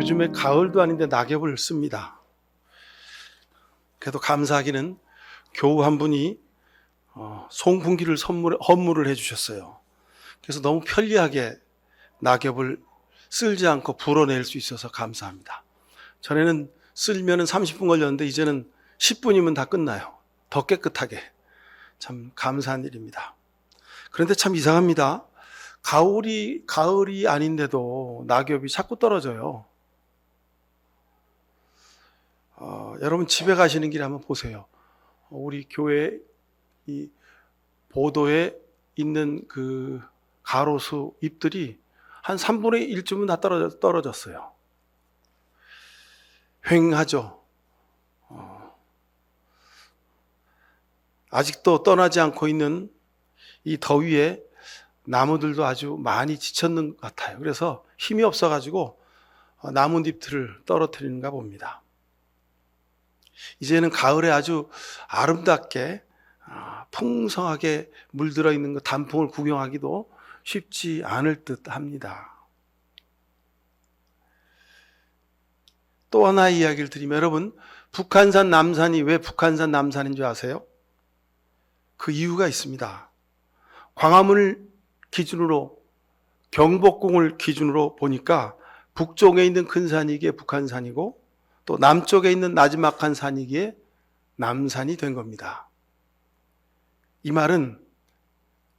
요즘에 가을도 아닌데 낙엽을 씁니다. 그래도 감사하기는 교우 한 분이 송풍기를 헌물을 해주셨어요. 그래서 너무 편리하게 낙엽을 쓸지 않고 불어낼 수 있어서 감사합니다. 전에는 쓸면 30분 걸렸는데 이제는 10분이면 다 끝나요. 더 깨끗하게. 참 감사한 일입니다. 그런데 참 이상합니다. 가을이 아닌데도 낙엽이 자꾸 떨어져요. 여러분 집에 가시는 길에 한번 보세요. 우리 교회 이 보도에 있는 그 가로수 잎들이 한 3분의 1쯤은 다 떨어졌어요. 휑하죠. 아직도 떠나지 않고 있는 이 더위에 나무들도 아주 많이 지쳤는 것 같아요. 그래서 힘이 없어가지고 나뭇잎들을 떨어뜨리는가 봅니다. 이제는 가을에 아주 아름답게 풍성하게 물들어 있는 그 단풍을 구경하기도 쉽지 않을 듯 합니다. 또 하나의 이야기를 드리면 여러분, 북한산 남산이 왜 북한산 남산인 줄 아세요? 그 이유가 있습니다. 광화문을 기준으로 경복궁을 기준으로 보니까 북쪽에 있는 큰 산이기에 북한산이고 또 남쪽에 있는 나지막한 산이기에 남산이 된 겁니다. 이 말은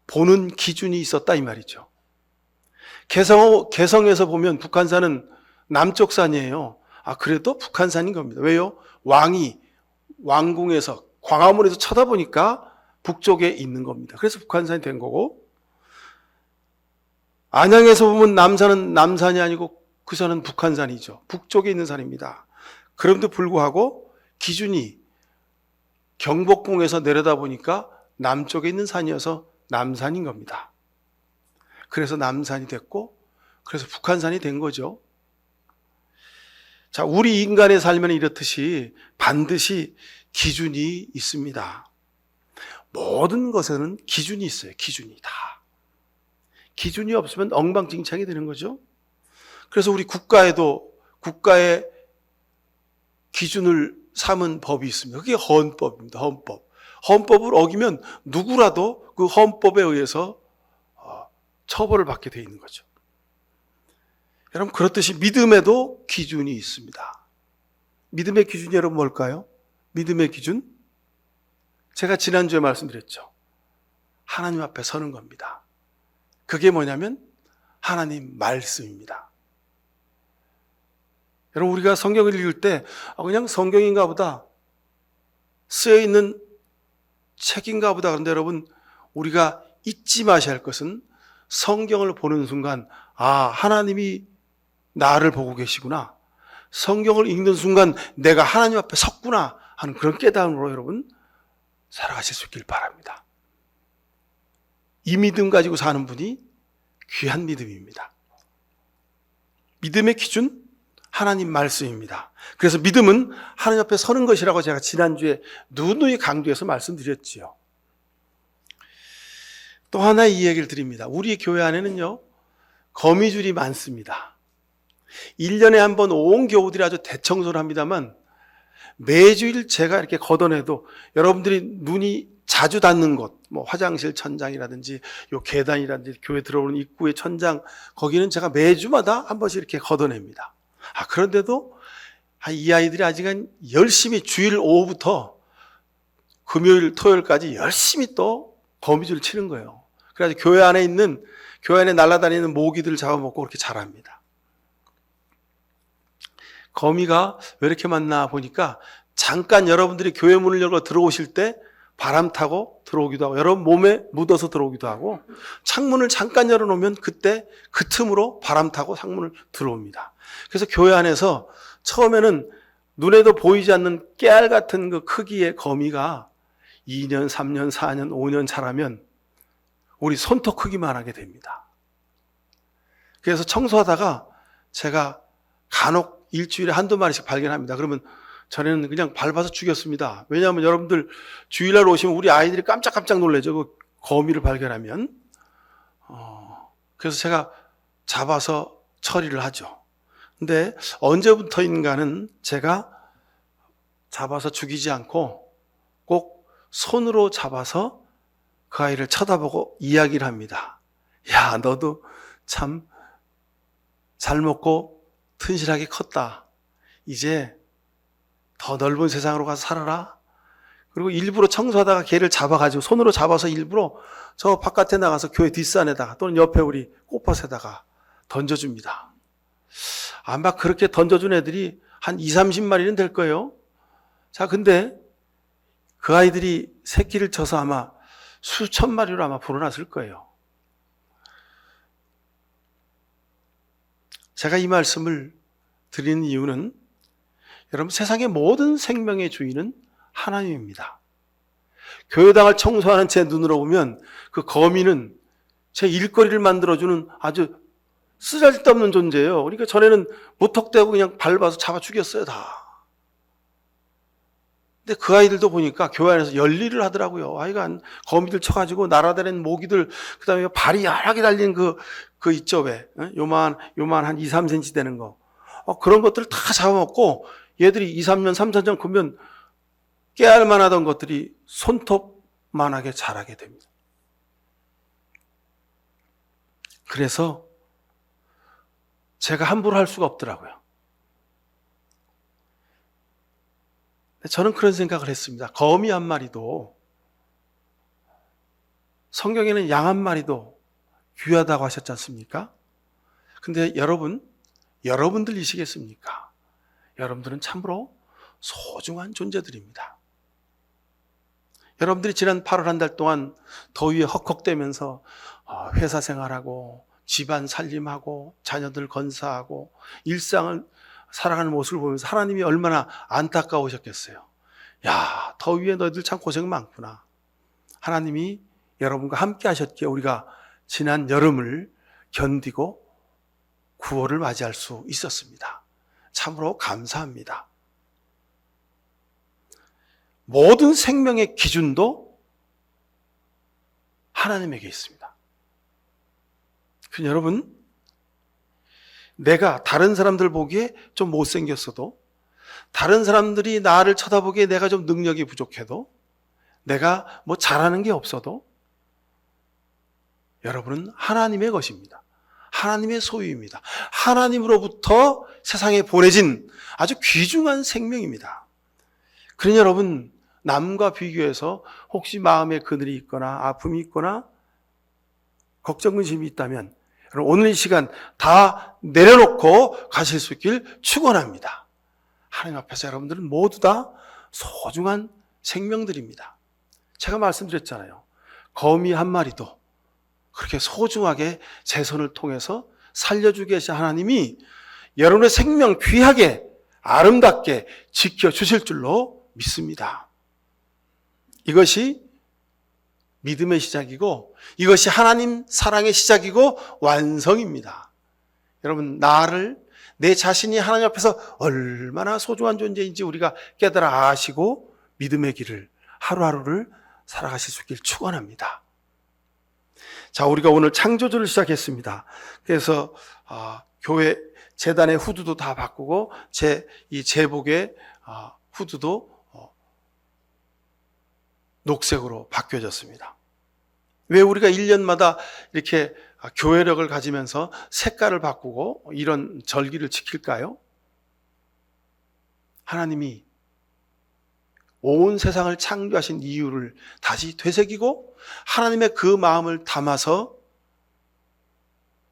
보는 기준이 있었다 이 말이죠. 개성에서 보면 북한산은 남쪽 산이에요. 그래도 북한산인 겁니다. 왜요? 왕궁에서 광화문에서 쳐다보니까 북쪽에 있는 겁니다. 그래서 북한산이 된 거고, 안양에서 보면 남산은 남산이 아니고 그 산은 북한산이죠. 북쪽에 있는 산입니다. 그럼에도 불구하고 기준이 경복궁에서 내려다보니까 남쪽에 있는 산이어서 남산인 겁니다. 그래서 남산이 됐고, 그래서 북한산이 된 거죠. 자, 우리 인간의 삶에는 이렇듯이 반드시 기준이 있습니다. 모든 것에는 기준이 있어요. 기준이 다. 기준이 없으면 엉망진창이 되는 거죠. 그래서 우리 국가의 기준을 삼은 법이 있습니다. 그게 헌법입니다. 헌법. 헌법을 어기면 누구라도 그 헌법에 의해서 처벌을 받게 되어 있는 거죠. 여러분, 그렇듯이 믿음에도 기준이 있습니다. 믿음의 기준이 여러분 뭘까요? 믿음의 기준? 제가 지난주에 말씀드렸죠. 하나님 앞에 서는 겁니다. 그게 뭐냐면 하나님 말씀입니다. 여러분, 우리가 성경을 읽을 때 그냥 성경인가 보다, 쓰여있는 책인가 보다. 그런데 여러분, 우리가 잊지 마셔야 할 것은 성경을 보는 순간 하나님이 나를 보고 계시구나, 성경을 읽는 순간 내가 하나님 앞에 섰구나 하는 그런 깨달음으로 여러분 살아가실 수 있길 바랍니다. 이 믿음 가지고 사는 분이 귀한 믿음입니다. 믿음의 기준? 하나님 말씀입니다. 그래서 믿음은 하나님 앞에 서는 것이라고 제가 지난주에 누누이 강조해서 말씀드렸지요. 또 하나의 이 얘기를 드립니다. 우리 교회 안에는요, 거미줄이 많습니다. 1년에 한 번 온 교우들이 아주 대청소를 합니다만 매주일 제가 이렇게 걷어내도 여러분들이 눈이 자주 닿는 곳, 화장실 천장이라든지 요 계단이라든지 교회 들어오는 입구의 천장, 거기는 제가 매주마다 한 번씩 이렇게 걷어냅니다. 그런데도 이 아이들이 아직은 열심히 주일 오후부터 금요일, 토요일까지 열심히 또 거미줄을 치는 거예요. 그래서 교회 안에 날아다니는 모기들을 잡아먹고 그렇게 자랍니다. 거미가 왜 이렇게 많나 보니까 잠깐 여러분들이 교회 문을 열고 들어오실 때 바람 타고 들어오기도 하고 여러분 몸에 묻어서 들어오기도 하고, 창문을 잠깐 열어놓으면 그때 그 틈으로 바람 타고 창문을 들어옵니다. 그래서 교회 안에서 처음에는 눈에도 보이지 않는 깨알 같은 그 크기의 거미가 2년, 3년, 4년, 5년 자라면 우리 손톱 크기만 하게 됩니다. 그래서 청소하다가 제가 간혹 일주일에 한두 마리씩 발견합니다. 그러면 전에는 그냥 밟아서 죽였습니다. 왜냐하면 여러분들 주일날 오시면 우리 아이들이 깜짝깜짝 놀라죠. 그 거미를 발견하면. 그래서 제가 잡아서 처리를 하죠. 근데 언제부터인가는 제가 잡아서 죽이지 않고 꼭 손으로 잡아서 그 아이를 쳐다보고 이야기를 합니다. 야, 너도 참 잘 먹고 튼실하게 컸다. 이제 더 넓은 세상으로 가서 살아라. 그리고 일부러 청소하다가 걔를 잡아가지고 손으로 잡아서 일부러 저 바깥에 나가서 교회 뒷산에다가 또는 옆에 우리 꽃밭에다가 던져줍니다. 아마 그렇게 던져준 애들이 한 20, 30마리는 될 거예요. 자, 근데 그 아이들이 새끼를 쳐서 아마 수천 마리로 아마 불어났을 거예요. 제가 이 말씀을 드리는 이유는 여러분, 세상의 모든 생명의 주인은 하나님입니다. 교회당을 청소하는 제 눈으로 보면 그 거미는 제 일거리를 만들어주는 아주 쓰잘데없는 존재예요. 그러니까 전에는 무턱대고 그냥 밟아서 잡아 죽였어요, 다. 근데 그 아이들도 보니까 교회 안에서 열일을 하더라고요. 하여간 거미들 쳐가지고 날아다니는 모기들, 그 다음에 발이 야하게 달린 그 있죠, 왜? 요만 한 2, 3cm 되는 거. 그런 것들을 다 잡아먹고 얘들이 2, 3년, 3, 4년 크면 깨알만 하던 것들이 손톱만하게 자라게 됩니다. 그래서 제가 함부로 할 수가 없더라고요. 저는 그런 생각을 했습니다. 거미 한 마리도, 성경에는 양 한 마리도 귀하다고 하셨지 않습니까? 근데 여러분들이시겠습니까? 여러분들은 참으로 소중한 존재들입니다. 여러분들이 지난 8월 한 달 동안 더위에 헉헉대면서 회사 생활하고 집안 살림하고 자녀들 건사하고 일상을 살아가는 모습을 보면서 하나님이 얼마나 안타까우셨겠어요. 야, 더위에 너희들 참 고생 많구나. 하나님이 여러분과 함께 하셨기에 우리가 지난 여름을 견디고 9월을 맞이할 수 있었습니다. 참으로 감사합니다. 모든 생명의 기준도 하나님에게 있습니다. 여러분, 내가 다른 사람들 보기에 좀 못생겼어도, 다른 사람들이 나를 쳐다보기에 내가 좀 능력이 부족해도, 내가 뭐 잘하는 게 없어도 여러분은 하나님의 것입니다. 하나님의 소유입니다. 하나님으로부터 세상에 보내진 아주 귀중한 생명입니다. 그러니 여러분, 남과 비교해서 혹시 마음에 그늘이 있거나 아픔이 있거나 걱정, 근심이 있다면 여러분, 오늘 이 시간 다 내려놓고 가실 수 있길 축원합니다. 하나님 앞에서 여러분들은 모두 다 소중한 생명들입니다. 제가 말씀드렸잖아요. 거미 한 마리도 그렇게 소중하게 제 손을 통해서 살려주게 계신 하나님이 여러분의 생명 귀하게 아름답게 지켜주실 줄로 믿습니다. 이것이 믿음의 시작이고 이것이 하나님 사랑의 시작이고 완성입니다. 여러분, 내 자신이 하나님 앞에서 얼마나 소중한 존재인지 우리가 깨달아 아시고 믿음의 길을 하루하루를 살아가실 수 있길 축원합니다. 자, 우리가 오늘 창조주를 시작했습니다. 그래서 교회 재단의 후드도 다 바꾸고 이 제복의 후드도 녹색으로 바뀌어졌습니다. 왜 우리가 1년마다 이렇게 교회력을 가지면서 색깔을 바꾸고 이런 절기를 지킬까요? 하나님이 온 세상을 창조하신 이유를 다시 되새기고 하나님의 그 마음을 담아서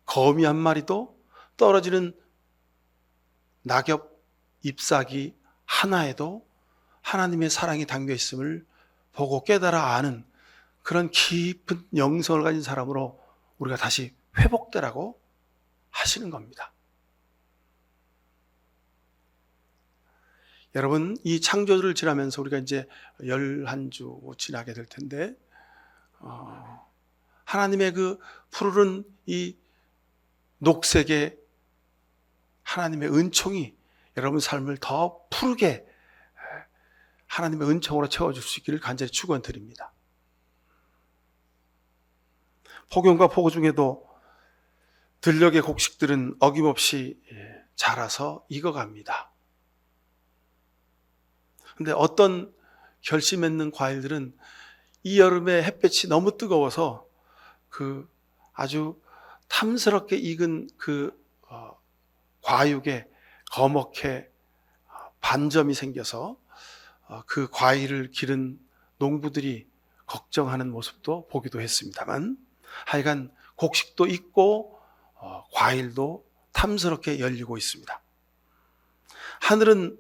거미 한 마리도 떨어지는 낙엽 잎사귀 하나에도 하나님의 사랑이 담겨 있음을 보고 깨달아 아는 그런 깊은 영성을 가진 사람으로 우리가 다시 회복되라고 하시는 겁니다. 여러분, 이 창조주를 지나면서 우리가 이제 11주 지나게 될 텐데 하나님의 그 푸르른 이 녹색의 하나님의 은총이 여러분 삶을 더 푸르게 하나님의 은총으로 채워줄 수 있기를 간절히 축원드립니다. 폭염과 폭우 중에도 들녘의 곡식들은 어김없이 자라서 익어갑니다. 근데 어떤 결실 맺는 과일들은 이 여름에 햇볕이 너무 뜨거워서 그 아주 탐스럽게 익은 그 과육에 거먹게 반점이 생겨서 그 과일을 기른 농부들이 걱정하는 모습도 보기도 했습니다만, 하여간 곡식도 있고 과일도 탐스럽게 열리고 있습니다. 하늘은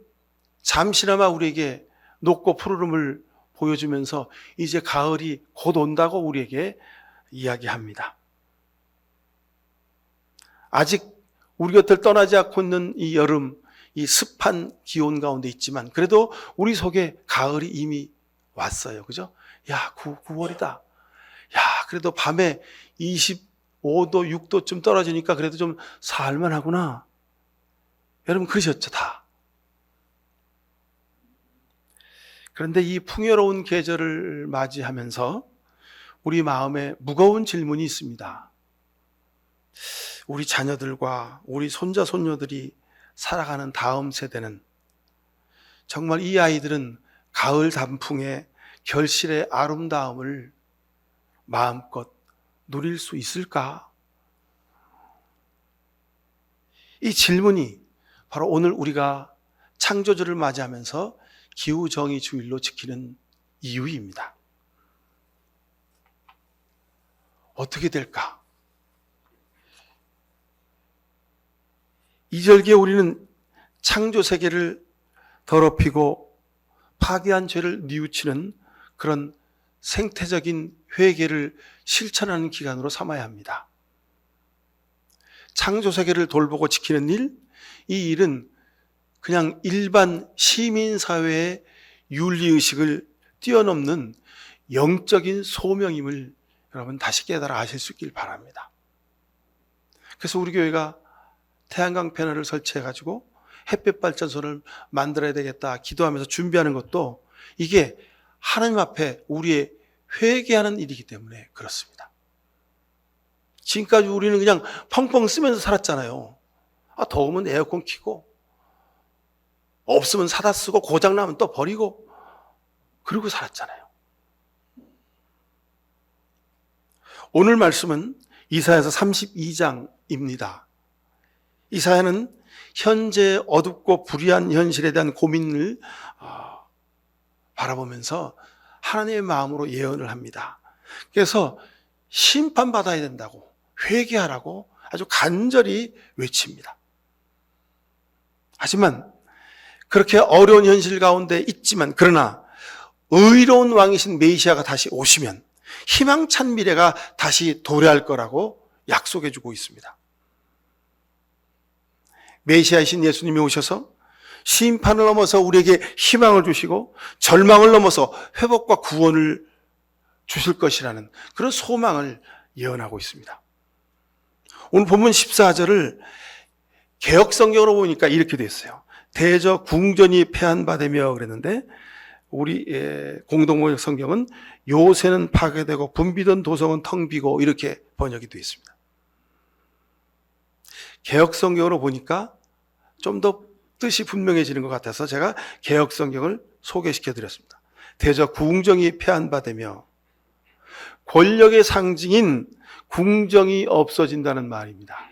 잠시나마 우리에게 높고 푸르름을 보여주면서 이제 가을이 곧 온다고 우리에게 이야기합니다. 아직 우리 곁을 떠나지 않고 있는 이 여름, 이 습한 기온 가운데 있지만 그래도 우리 속에 가을이 이미 왔어요. 그죠? 야, 9월이다. 야, 그래도 밤에 25도, 6도쯤 떨어지니까 그래도 좀 살만하구나. 여러분 그러셨죠, 다. 그런데 이 풍요로운 계절을 맞이하면서 우리 마음에 무거운 질문이 있습니다. 우리 자녀들과 우리 손자, 손녀들이 살아가는 다음 세대는 정말 이 아이들은 가을 단풍의 결실의 아름다움을 마음껏 누릴 수 있을까? 이 질문이 바로 오늘 우리가 창조주를 맞이하면서 기후정의 주일로 지키는 이유입니다. 어떻게 될까? 2절기에 우리는 창조 세계를 더럽히고 파괴한 죄를 뉘우치는 그런 생태적인 회개를 실천하는 기간으로 삼아야 합니다. 창조 세계를 돌보고 지키는 일, 이 일은 그냥 일반 시민사회의 윤리의식을 뛰어넘는 영적인 소명임을 여러분 다시 깨달아 아실 수 있길 바랍니다. 그래서 우리 교회가 태양광 패널을 설치해가지고 햇볕 발전소를 만들어야 되겠다 기도하면서 준비하는 것도 이게 하나님 앞에 우리의 회개하는 일이기 때문에 그렇습니다. 지금까지 우리는 그냥 펑펑 쓰면서 살았잖아요. 더우면 에어컨 켜고 없으면 사다 쓰고 고장나면 또 버리고 그러고 살았잖아요. 오늘 말씀은 이사야서 32장입니다. 이사야는 현재 어둡고 불의한 현실에 대한 고민을 바라보면서 하나님의 마음으로 예언을 합니다. 그래서 심판받아야 된다고, 회개하라고 아주 간절히 외칩니다. 하지만 그렇게 어려운 현실 가운데 있지만, 그러나 의로운 왕이신 메시아가 다시 오시면 희망찬 미래가 다시 도래할 거라고 약속해 주고 있습니다. 메시아이신 예수님이 오셔서 심판을 넘어서 우리에게 희망을 주시고 절망을 넘어서 회복과 구원을 주실 것이라는 그런 소망을 예언하고 있습니다. 오늘 본문 14절을 개역성경으로 보니까 이렇게 되어 있어요. 대저 궁전이 패한바되며 그랬는데 우리 공동번역 성경은 요새는 파괴되고 붐비던 도성은 텅 비고 이렇게 번역이 되어 있습니다. 개역성경으로 보니까 좀 더 뜻이 분명해지는 것 같아서 제가 개역성경을 소개시켜 드렸습니다. 대저 궁정이 패한바되며, 권력의 상징인 궁정이 없어진다는 말입니다.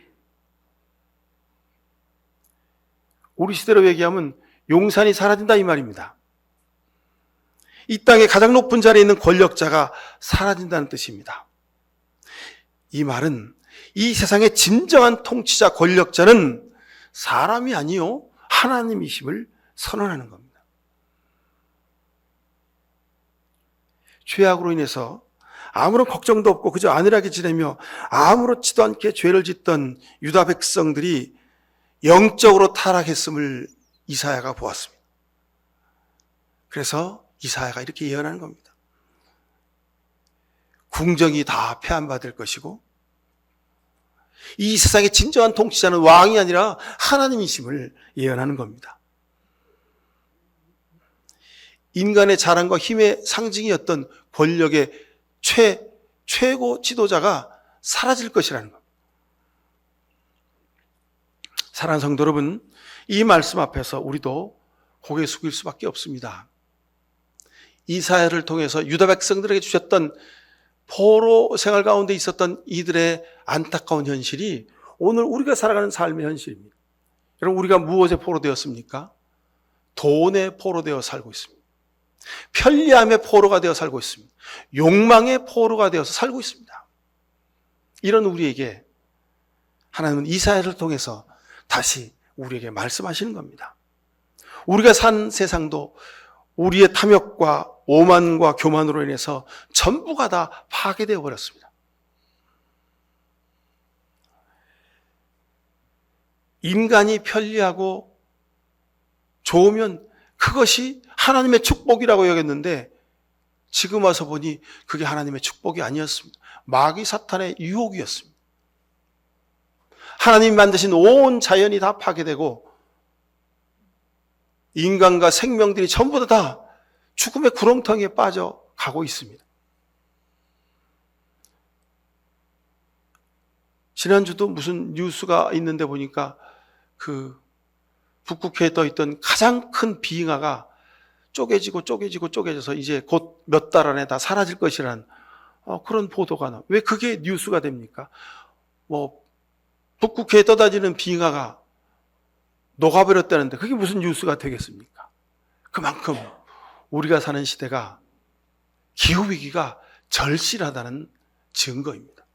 우리 시대로 얘기하면 용산이 사라진다 이 말입니다. 이 땅의 가장 높은 자리에 있는 권력자가 사라진다는 뜻입니다. 이 말은 이 세상의 진정한 통치자 권력자는 사람이 아니요 하나님이심을 선언하는 겁니다. 죄악으로 인해서 아무런 걱정도 없고 그저 안일하게 지내며 아무렇지도 않게 죄를 짓던 유다 백성들이 영적으로 타락했음을 이사야가 보았습니다. 그래서 이사야가 이렇게 예언하는 겁니다. 궁정이 다 폐한받을 것이고 이 세상의 진정한 통치자는 왕이 아니라 하나님이심을 예언하는 겁니다. 인간의 자랑과 힘의 상징이었던 권력의 최고 지도자가 사라질 것이라는 겁니다. 사랑하는 성도 여러분, 이 말씀 앞에서 우리도 고개 숙일 수밖에 없습니다. 이사야를 통해서 유다 백성들에게 주셨던 포로 생활 가운데 있었던 이들의 안타까운 현실이 오늘 우리가 살아가는 삶의 현실입니다. 여러분, 우리가 무엇에 포로되었습니까? 돈에 포로되어 살고 있습니다. 편리함의 포로가 되어 살고 있습니다. 욕망의 포로가 되어서 살고 있습니다. 이런 우리에게 하나님은 이사야를 통해서 다시 우리에게 말씀하시는 겁니다. 우리가 산 세상도 우리의 탐욕과 오만과 교만으로 인해서 전부가 다 파괴되어 버렸습니다. 인간이 편리하고 좋으면 그것이 하나님의 축복이라고 여겼는데 지금 와서 보니 그게 하나님의 축복이 아니었습니다. 마귀 사탄의 유혹이었습니다. 하나님이 만드신 온 자연이 다 파괴되고 인간과 생명들이 전부 다 죽음의 구렁텅이에 빠져가고 있습니다. 지난주도 무슨 뉴스가 있는데 보니까 그 북극해에 떠있던 가장 큰 빙하가 쪼개져서 이제 곧 몇 달 안에 다 사라질 것이라는 그런 보도가 나와요. 왜 그게 뉴스가 됩니까? 북극해에 떠다니는 빙하가 녹아버렸다는데 그게 무슨 뉴스가 되겠습니까? 그만큼 우리가 사는 시대가 기후위기가 절실하다는 증거입니다.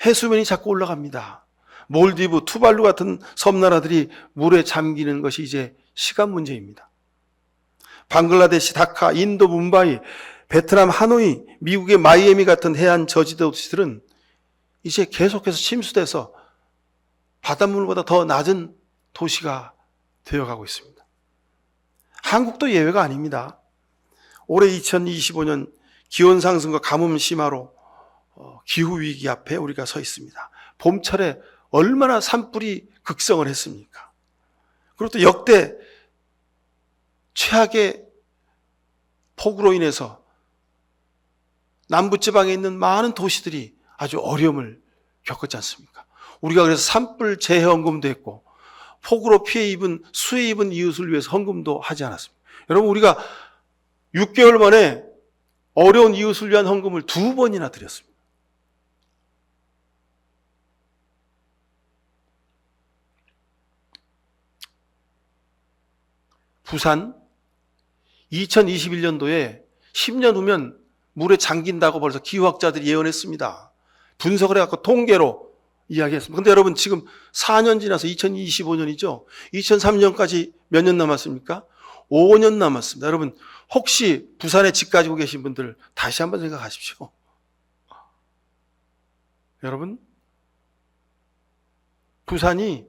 해수면이 자꾸 올라갑니다. 몰디브, 투발루 같은 섬나라들이 물에 잠기는 것이 이제 시간 문제입니다. 방글라데시, 다카, 인도, 뭄바이, 베트남, 하노이, 미국의 마이애미 같은 해안 저지대 도시들은 이제 계속해서 침수돼서 바닷물보다 더 낮은 도시가 되어가고 있습니다. 한국도 예외가 아닙니다. 올해 2025년 기온 상승과 가뭄 심화로 기후위기 앞에 우리가 서 있습니다. 봄철에 얼마나 산불이 극성을 했습니까? 그리고 또 역대 최악의 폭우로 인해서 남부지방에 있는 많은 도시들이 아주 어려움을 겪었지 않습니까? 우리가 그래서 산불 재해 헌금도 했고 폭우로 수해 입은 이웃을 위해서 헌금도 하지 않았습니다. 여러분, 우리가 6개월 만에 어려운 이웃을 위한 헌금을 2번이나 드렸습니다. 부산 2021년도에 10년 후면 물에 잠긴다고 벌써 기후학자들이 예언했습니다. 분석을 해갖고 통계로 이야기했습니다. 그런데 여러분, 지금 4년 지나서 2025년이죠. 2003년까지 몇 년 남았습니까? 5년 남았습니다. 여러분, 혹시 부산에 집 가지고 계신 분들 다시 한번 생각하십시오. 여러분, 부산이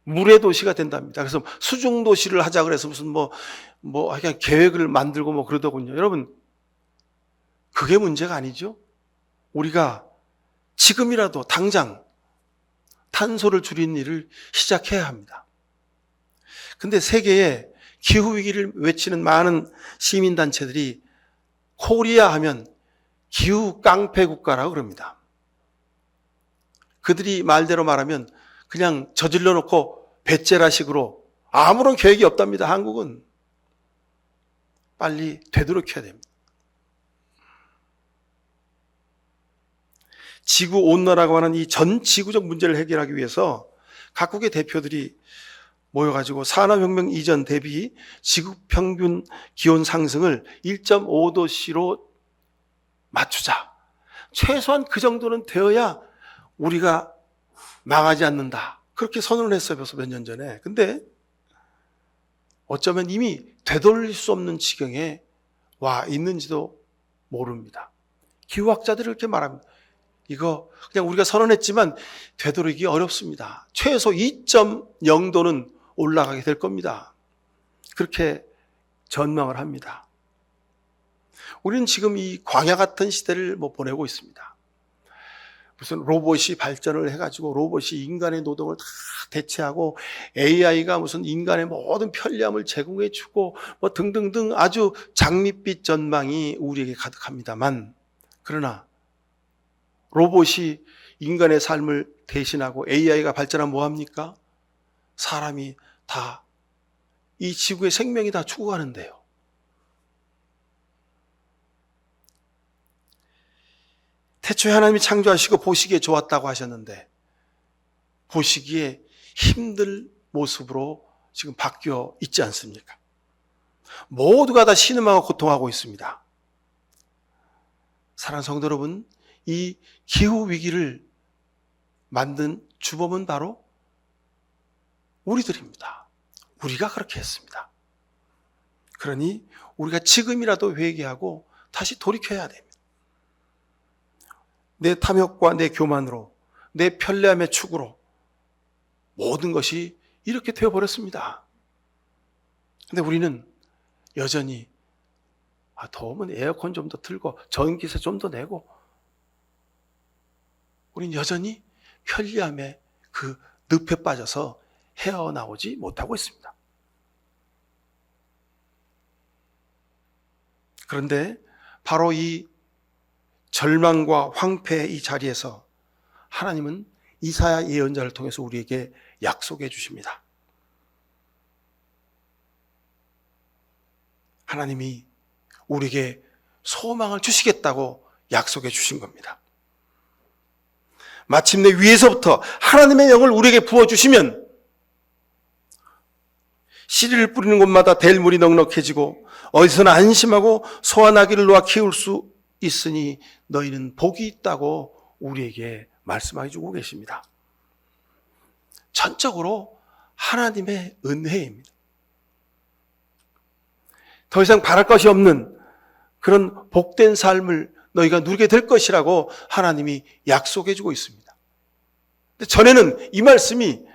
물의 도시가 된답니다. 그래서 수중 도시를 하자 그래서 무슨 그냥 계획을 만들고 그러더군요. 여러분, 그게 문제가 아니죠. 우리가 지금이라도 당장 탄소를 줄이는 일을 시작해야 합니다. 근데 세계에 기후위기를 외치는 많은 시민단체들이 코리아 하면 기후 깡패 국가라고 그럽니다. 그들이 말대로 말하면 그냥 저질러 놓고 배째라식으로 아무런 계획이 없답니다. 한국은 빨리 되도록해야 됩니다. 지구온난화라고 하는 이 전 지구적 문제를 해결하기 위해서 각국의 대표들이 모여가지고 산업혁명 이전 대비 지구평균 기온 상승을 1.5도씨로 맞추자. 최소한 그 정도는 되어야 우리가 망하지 않는다. 그렇게 선언을 했어요. 벌써 몇 년 전에. 근데 어쩌면 이미 되돌릴 수 없는 지경에 와 있는지도 모릅니다. 기후학자들이 이렇게 말합니다. 이거 그냥 우리가 선언했지만 되돌리기 어렵습니다. 최소 2.0도는 올라가게 될 겁니다. 그렇게 전망을 합니다. 우리는 지금 이 광야 같은 시대를 보내고 있습니다. 무슨 로봇이 발전을 해가지고 로봇이 인간의 노동을 다 대체하고 AI가 무슨 인간의 모든 편리함을 제공해주고 등등등 아주 장밋빛 전망이 우리에게 가득합니다만, 그러나 로봇이 인간의 삶을 대신하고 AI가 발전하면 뭐합니까? 사람이 다, 이 지구의 생명이 다 죽어가는데요. 태초에 하나님이 창조하시고 보시기에 좋았다고 하셨는데 보시기에 힘들 모습으로 지금 바뀌어 있지 않습니까? 모두가 다 신음하고 고통하고 있습니다. 사랑하는 성도 여러분, 이 기후위기를 만든 주범은 바로 우리들입니다. 우리가 그렇게 했습니다. 그러니 우리가 지금이라도 회개하고 다시 돌이켜야 됩니다. 내 탐욕과 내 교만으로, 내 편리함의 축으로 모든 것이 이렇게 되어버렸습니다. 근데 우리는 여전히 더우면 에어컨 좀 더 틀고 전기세 좀 더 내고, 우린 여전히 편리함의 그 늪에 빠져서 헤어나오지 못하고 있습니다. 그런데 바로 이 절망과 황폐의 이 자리에서 하나님은 이사야 예언자를 통해서 우리에게 약속해 주십니다. 하나님이 우리에게 소망을 주시겠다고 약속해 주신 겁니다. 마침내 위에서부터 하나님의 영을 우리에게 부어주시면 씨를 뿌리는 곳마다 될 물이 넉넉해지고 어디서나 안심하고 소와 나귀를 놓아 키울 수 있으니 너희는 복이 있다고 우리에게 말씀해 주고 계십니다. 전적으로 하나님의 은혜입니다. 더 이상 바랄 것이 없는 그런 복된 삶을 너희가 누리게 될 것이라고 하나님이 약속해 주고 있습니다. 근데 전에는 이 말씀이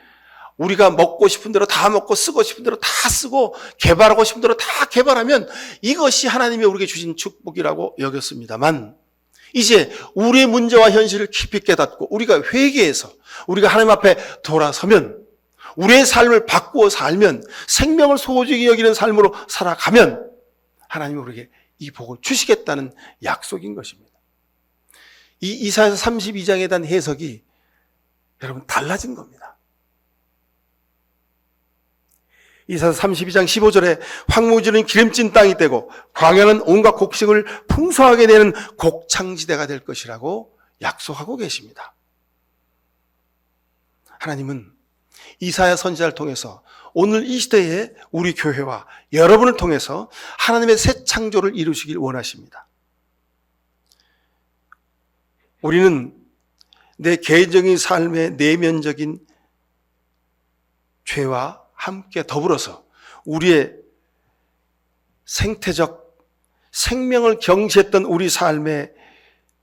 우리가 먹고 싶은 대로 다 먹고 쓰고 싶은 대로 다 쓰고 개발하고 싶은 대로 다 개발하면 이것이 하나님이 우리에게 주신 축복이라고 여겼습니다만, 이제 우리의 문제와 현실을 깊이 깨닫고 우리가 회개해서 우리가 하나님 앞에 돌아서면, 우리의 삶을 바꾸어 살면, 생명을 소중히 여기는 삶으로 살아가면 하나님이 우리에게 이 복을 주시겠다는 약속인 것입니다. 이 이사야서 32장에 대한 해석이 여러분 달라진 겁니다. 이사야서 32장 15절에 황무지는 기름진 땅이 되고 광야는 온갖 곡식을 풍성하게 내는 곡창지대가 될 것이라고 약속하고 계십니다. 하나님은 이사야 선지자를 통해서 오늘 이 시대에 우리 교회와 여러분을 통해서 하나님의 새 창조를 이루시길 원하십니다. 우리는 내 개인적인 삶의 내면적인 죄와 함께 더불어서 우리의 생태적 생명을 경시했던 우리 삶에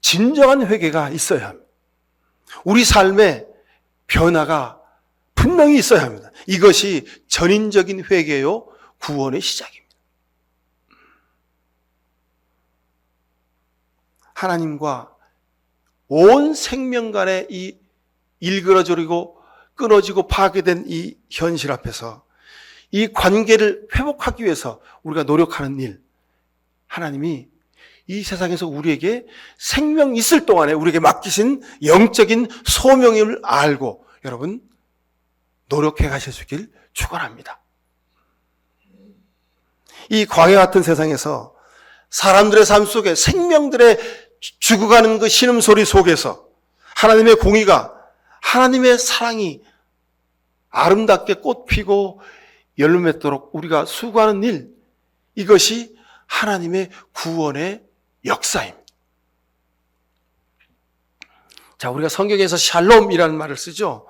진정한 회개가 있어야 합니다. 우리 삶의 변화가 분명히 있어야 합니다. 이것이 전인적인 회개요 구원의 시작입니다. 하나님과 온 생명 간의 이 일그러지고 끊어지고 파괴된 이 현실 앞에서 이 관계를 회복하기 위해서 우리가 노력하는 일, 하나님이 이 세상에서 우리에게 생명 있을 동안에 우리에게 맡기신 영적인 소명을 알고 여러분 노력해 가실 수 있길 축원합니다. 이 광야 같은 세상에서 사람들의 삶 속에 생명들의 죽어가는 그 신음소리 속에서 하나님의 공의가, 하나님의 사랑이 아름답게 꽃 피고 열매 맺도록 우리가 수고하는 일, 이것이 하나님의 구원의 역사입니다. 자, 우리가 성경에서 샬롬이라는 말을 쓰죠.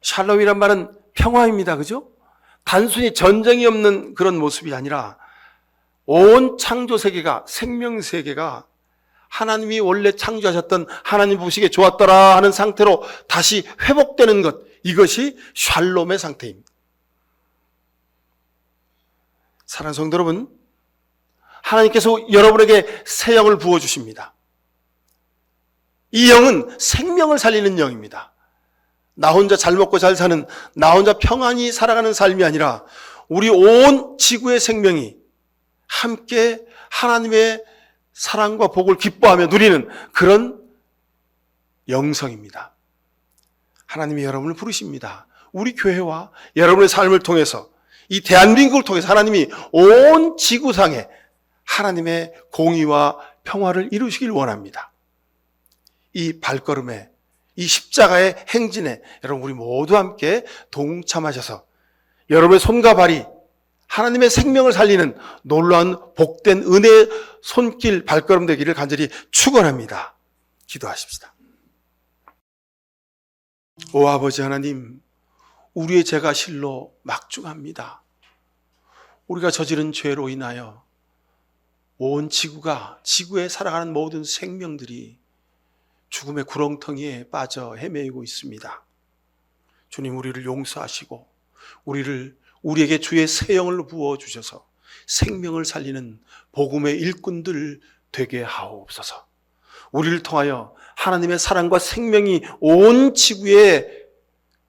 샬롬이란 말은 평화입니다. 그죠? 단순히 전쟁이 없는 그런 모습이 아니라 온 창조 세계가, 생명 세계가 하나님이 원래 창조하셨던 하나님 보시기에 좋았더라 하는 상태로 다시 회복되는 것, 이것이 샬롬의 상태입니다. 사랑하는 성도 여러분, 하나님께서 여러분에게 새 영을 부어주십니다. 이 영은 생명을 살리는 영입니다. 나 혼자 잘 먹고 잘 사는, 나 혼자 평안히 살아가는 삶이 아니라 우리 온 지구의 생명이 함께 하나님의 사랑과 복을 기뻐하며 누리는 그런 영성입니다. 하나님이 여러분을 부르십니다. 우리 교회와 여러분의 삶을 통해서, 이 대한민국을 통해서 하나님이 온 지구상에 하나님의 공의와 평화를 이루시길 원합니다. 이 발걸음에, 이 십자가의 행진에 여러분 우리 모두 함께 동참하셔서 여러분의 손과 발이 하나님의 생명을 살리는 놀라운 복된 은혜의 손길 발걸음 되기를 간절히 축원합니다. 기도하십시다. 오 아버지 하나님, 우리의 죄가 실로 막중합니다. 우리가 저지른 죄로 인하여 온 지구에 살아가는 모든 생명들이 죽음의 구렁텅이에 빠져 헤매이고 있습니다. 주님, 우리를 용서하시고 우리에게 주의 새 영을 부어주셔서 생명을 살리는 복음의 일꾼들 되게 하옵소서. 우리를 통하여 하나님의 사랑과 생명이 온 지구에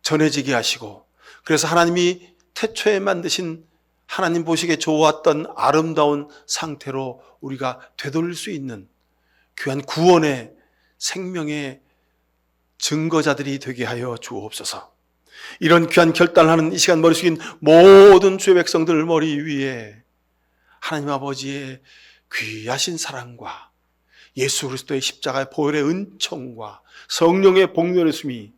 전해지게 하시고, 그래서 하나님이 태초에 만드신 하나님 보시기에 좋았던 아름다운 상태로 우리가 되돌릴 수 있는 귀한 구원의 생명의 증거자들이 되게 하여 주옵소서. 이런 귀한 결단을 하는 이 시간 머리 숙인 모든 주의 백성들 머리 위에 하나님 아버지의 귀하신 사랑과 예수 그리스도의 십자가의 보혈의 은총과 성령의 복렬했음이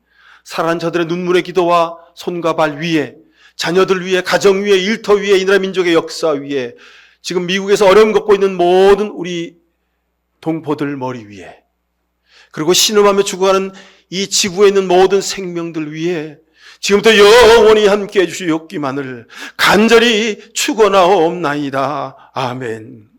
살아난 저들의 눈물의 기도와 손과 발 위에, 자녀들 위에, 가정 위에, 일터 위에, 이 나라 민족의 역사 위에, 지금 미국에서 어려움 겪고 있는 모든 우리 동포들 머리 위에, 그리고 신음하며 죽어가는 이 지구에 있는 모든 생명들 위에 지금부터 영원히 함께해 주시옵기만을 간절히 축원하옵나이다. 아멘.